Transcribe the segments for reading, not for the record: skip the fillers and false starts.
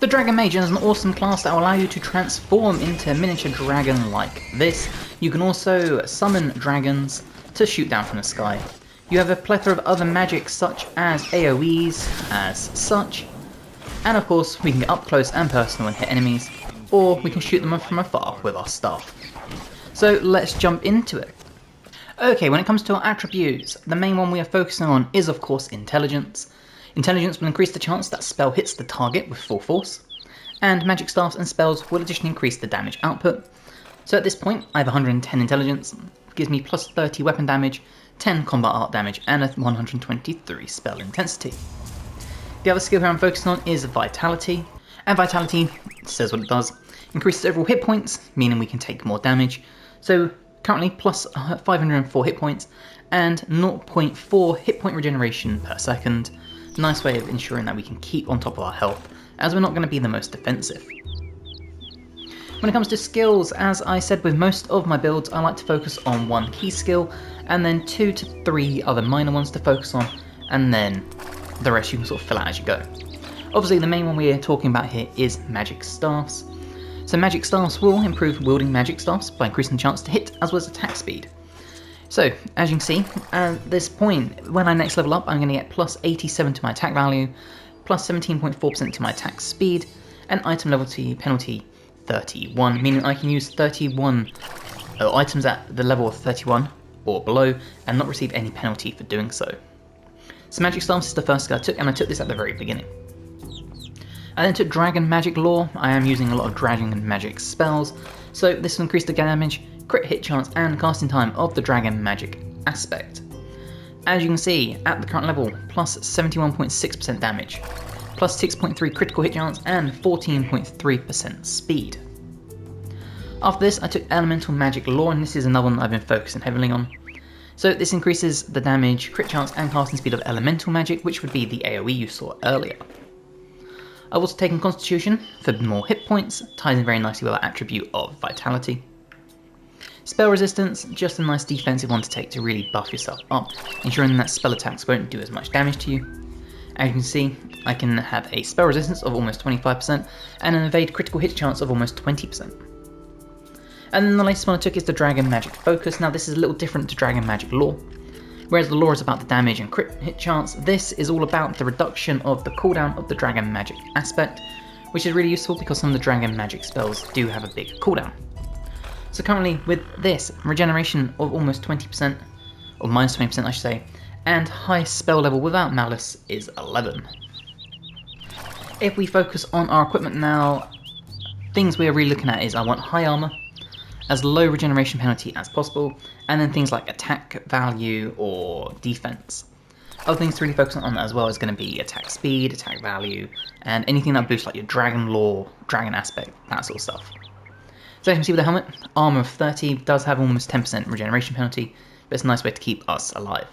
The Dragon Mage is an awesome class that will allow you to transform into a miniature dragon like this. You can also summon dragons to shoot down from the sky. You have a plethora of other magics such as AoEs, as such, and of course we can get up close and personal and hit enemies, or we can shoot them from afar with our staff. So let's jump into it. Okay, when it comes to our attributes, the main one we are focusing on is of course Intelligence. Intelligence will increase the chance that spell hits the target with full force, and magic staffs and spells will additionally increase the damage output. So at this point I have 110 Intelligence, gives me plus 30 weapon damage, 10 combat art damage and a 123 spell intensity. The other skill here I'm focusing on is Vitality, and Vitality says what it does, increases overall hit points, meaning we can take more damage. So currently plus 504 hit points and 0.4 hit point regeneration per second. Nice way of ensuring that we can keep on top of our health, as we're not going to be the most defensive. When it comes to skills, as I said with most of my builds, I like to focus on one key skill, and then 2 to 3 other minor ones to focus on, and then the rest you can sort of fill out as you go. Obviously the main one we're talking about here is Magic Staffs. So Magic Staffs will improve wielding Magic Staffs by increasing the chance to hit as well as attack speed. So, as you can see, at this point, when I next level up, I'm going to get plus 87 to my attack value, plus 17.4% to my attack speed, and item level penalty 31, meaning I can use 31 items at the level of 31 or below, and not receive any penalty for doing so. So Magic Staffs is the first skill I took, and I took this at the very beginning. I then took Dragon Magic Lore. I am using a lot of Dragon Magic spells, so this will increase the damage, crit hit chance and casting time of the Dragon Magic aspect. As you can see, at the current level, plus 71.6% damage, plus 6.3 critical hit chance and 14.3% speed. After this I took Elemental Magic Lore, and this is another one I've been focusing heavily on. So this increases the damage, crit chance and casting speed of Elemental Magic, which would be the AoE you saw earlier. I've also taken Constitution for more hit points, ties in very nicely with our attribute of Vitality. Spell Resistance, just a nice defensive one to take to really buff yourself up, ensuring that spell attacks won't do as much damage to you. As you can see, I can have a Spell Resistance of almost 25% and an Evade critical hit chance of almost 20%. And then the latest one I took is the Dragon Magic Focus. Now this is a little different to Dragon Magic Lore. Whereas the lore is about the damage and crit hit chance, this is all about the reduction of the cooldown of the Dragon Magic aspect, which is really useful because some of the Dragon Magic spells do have a big cooldown. So currently with this, regeneration of almost 20%, or minus 20% I should say, and highest spell level without Malice is 11. If we focus on our equipment now, things we are really looking at is I want high armor, as low regeneration penalty as possible, and then things like attack value or defense. Other things to really focus on as well is going to be attack speed, attack value, and anything that boosts like your dragon lore, dragon aspect, that sort of stuff. So as you can see with the helmet, armor of 30 does have almost 10% regeneration penalty, but it's a nice way to keep us alive.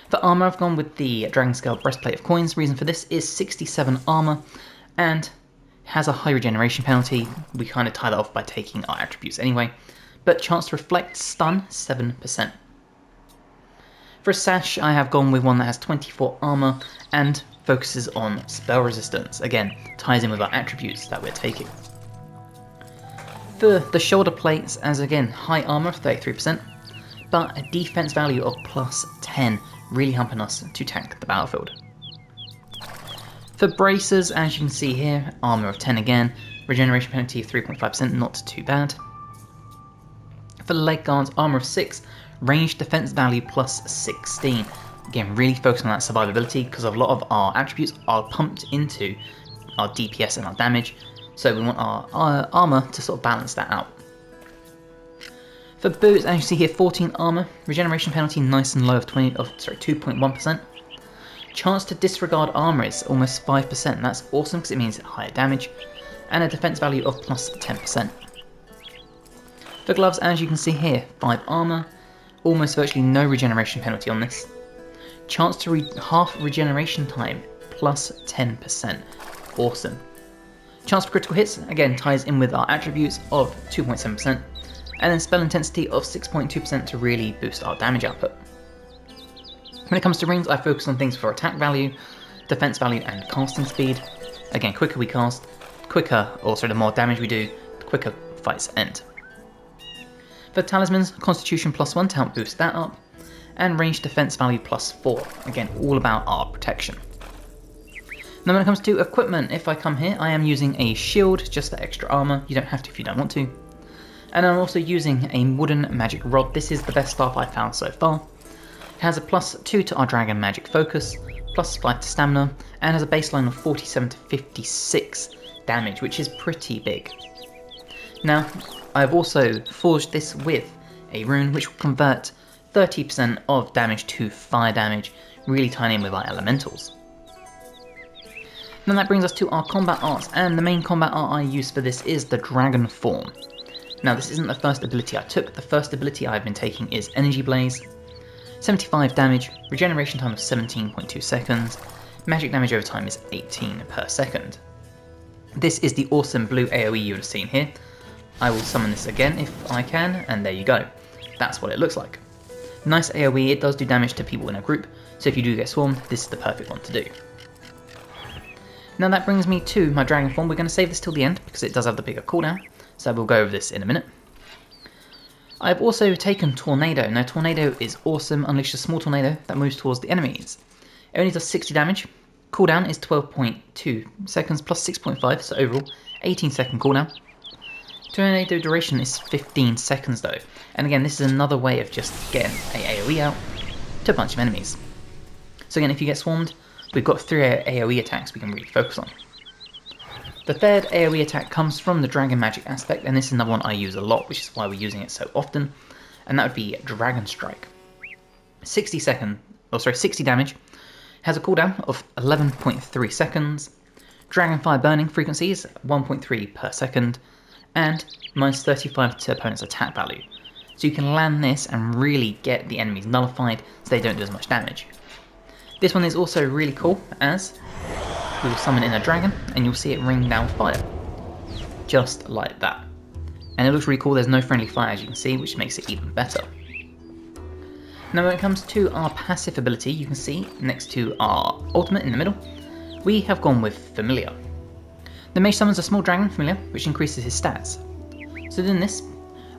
For armor I've gone with the Dragon Scale Breastplate of Coins. Reason for this is 67 armor, and has a high regeneration penalty. We kind of tie that off by taking our attributes anyway, but chance to reflect stun 7%. For a sash I have gone with one that has 24 armor and focuses on spell resistance, again ties in with our attributes that we're taking. For the shoulder plates, as again high armor of 33%, but a defense value of plus 10, really helping us to tank the battlefield. For bracers, as you can see here, armor of 10 again, regeneration penalty of 3.5%, not too bad. For leg guards, armor of 6, range defense value plus 16. Again, really focusing on that survivability because a lot of our attributes are pumped into our DPS and our damage, so we want our armor to sort of balance that out. For boots, as you see here, 14 armor, regeneration penalty nice and low of 2.1%. Chance to disregard armor is almost 5%, that's awesome because it means higher damage, and a defense value of plus 10%. For gloves, as you can see here, 5 armor, almost virtually no regeneration penalty on this. Chance to half regeneration time, plus 10%, awesome. Chance for critical hits, again ties in with our attributes of 2.7%, and then spell intensity of 6.2% to really boost our damage output. When it comes to rings, I focus on things for attack value, defense value and casting speed, Again, quicker we cast, the more damage we do, the quicker fights end. For talismans, Constitution +1 to help boost that up, and range defense value +4. Again, all about our protection. Now when it comes to equipment, if I come here, I am using a shield just for extra armor. You don't have to if you don't want to. And I'm also using a wooden magic rod. This is the best staff I've found so far. It has a +2 to our dragon magic focus, +5 to stamina, and has a baseline of 47 to 56 damage, which is pretty big. Now, I've also forged this with a rune which will convert 30% of damage to fire damage, really tying in with our elementals. Now that brings us to our combat arts, and the main combat art I use for this is the dragon form. Now this isn't the first ability I took. The first ability I've been taking is Energy Blaze. 75 damage, regeneration time of 17.2 seconds, magic damage over time is 18 per second. This is the awesome blue AoE you would have seen here. I will summon this again if I can, and there you go. That's what it looks like. Nice AoE, it does do damage to people in a group, so if you do get swarmed, this is the perfect one to do. Now that brings me to my dragon form. We're going to save this till the end because it does have the bigger cooldown, so we'll go over this in a minute. I've also taken Tornado. Now Tornado is awesome, unleash a small tornado that moves towards the enemies. It only does 60 damage, cooldown is 12.2 seconds plus 6.5, so overall 18 second cooldown. Tornado duration is 15 seconds though, and again this is another way of just getting a AoE out to a bunch of enemies. So again, if you get swarmed, we've got 3 AoE attacks we can really focus on. The third AoE attack comes from the dragon magic aspect, and this is another one I use a lot, which is why we're using it so often, and that would be Dragon Strike. 60 damage, has a cooldown of 11.3 seconds, Dragonfire burning frequency is 1.3 per second, and -35 to opponent's attack value. So you can land this and really get the enemies nullified so they don't do as much damage. This one is also really cool as we will summon in a dragon and you'll see it rain down fire. Just like that. And it looks really cool, there's no friendly fire as you can see, which makes it even better. Now when it comes to our passive ability, you can see next to our ultimate in the middle, we have gone with Familiar. The Mage summons a small dragon Familiar, which increases his stats. So doing this,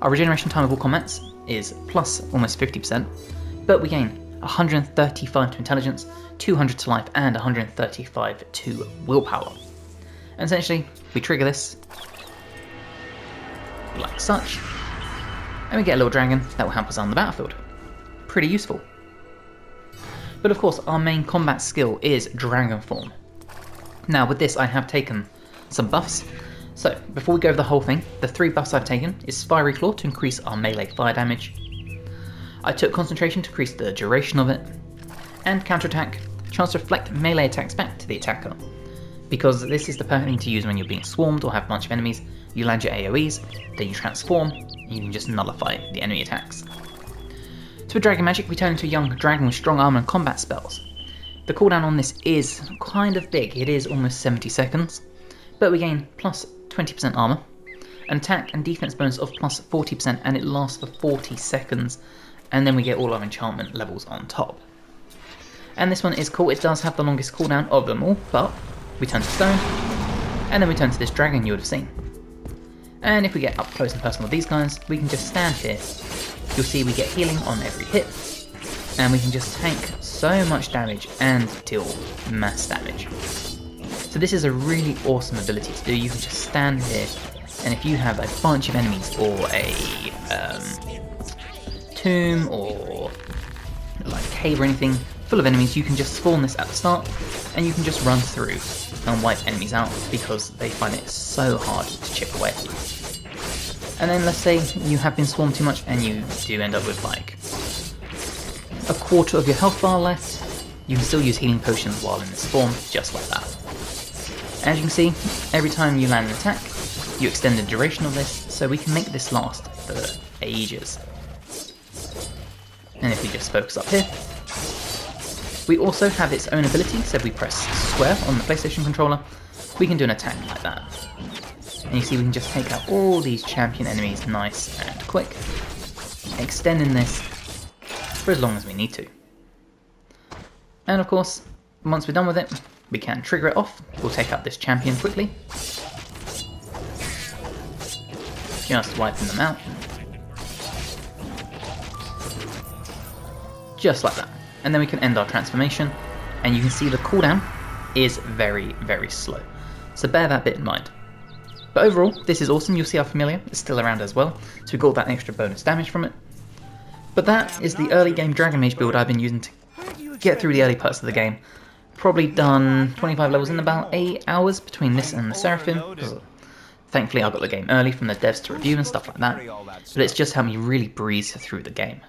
our regeneration time of all combats is plus almost 50%, but we gain 135 to intelligence, 200 to life, and 135 to willpower. And essentially, we trigger this like such, and we get a little dragon that will help us on the battlefield. Pretty useful. But of course, our main combat skill is Dragon Form. Now with this, I have taken some buffs. So before we go over the whole thing, the 3 buffs I've taken is Fiery Claw to increase our melee fire damage. I took Concentration to increase the duration of it, and Counterattack, chance to reflect melee attacks back to the attacker. Because this is the perfect thing to use when you're being swarmed or have a bunch of enemies. You land your AoEs, then you transform, and you can just nullify the enemy attacks. So with Dragon Magic, we turn into a young dragon with strong armor and combat spells. The cooldown on this is kind of big, it is almost 70 seconds, but we gain plus 20% armor, an attack and defense bonus of plus 40%, and it lasts for 40 seconds, and then we get all our enchantment levels on top. And this one is cool, it does have the longest cooldown of them all, but we turn to stone, and then we turn to this dragon you would have seen. And if we get up close and personal with these guys, we can just stand here. You'll see we get healing on every hit, and we can just tank so much damage and deal mass damage. So this is a really awesome ability to do. You can just stand here, and if you have a bunch of enemies or a tomb or like cave or anything full of enemies, you can just spawn this at the start, and you can just run through and wipe enemies out because they find it so hard to chip away. And then let's say you have been swarmed too much and you do end up with like a quarter of your health bar left, you can still use healing potions while in this form, just like that. As you can see, every time you land an attack, you extend the duration of this, so we can make this last for ages. And if we just focus up here, we also have its own ability, so if we press square on the PlayStation controller, we can do an attack like that. And you see we can just take out all these champion enemies nice and quick, extending this for as long as we need to. And of course, once we're done with it, we can trigger it off. We'll take out this champion quickly. Just wiping them out. Just like that. And then we can end our transformation, and you can see the cooldown is very, very slow. So bear that bit in mind. But overall, this is awesome. You'll see our familiar is still around as well, so we got that extra bonus damage from it. But that is the early game Dragon Mage build I've been using to get through the early parts of the game. Probably done 25 levels in about 8 hours between this and the Seraphim. Thankfully I got the game early from the devs to review and stuff like that, but it's just helped me really breeze through the game.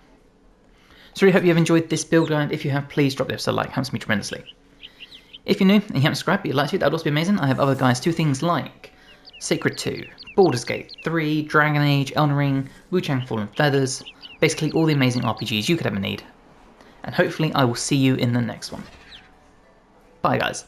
So I really hope you have enjoyed this build guide. If you have, please drop this a like, helps me tremendously. If you're new and you haven't subscribed but you'd like to, that would also be amazing. I have other guides to things like Sacred 2, Baldur's Gate 3, Dragon Age, Elden Ring, Wu-Chang Fallen Feathers, basically all the amazing RPGs you could ever need. And hopefully I will see you in the next one. Bye guys.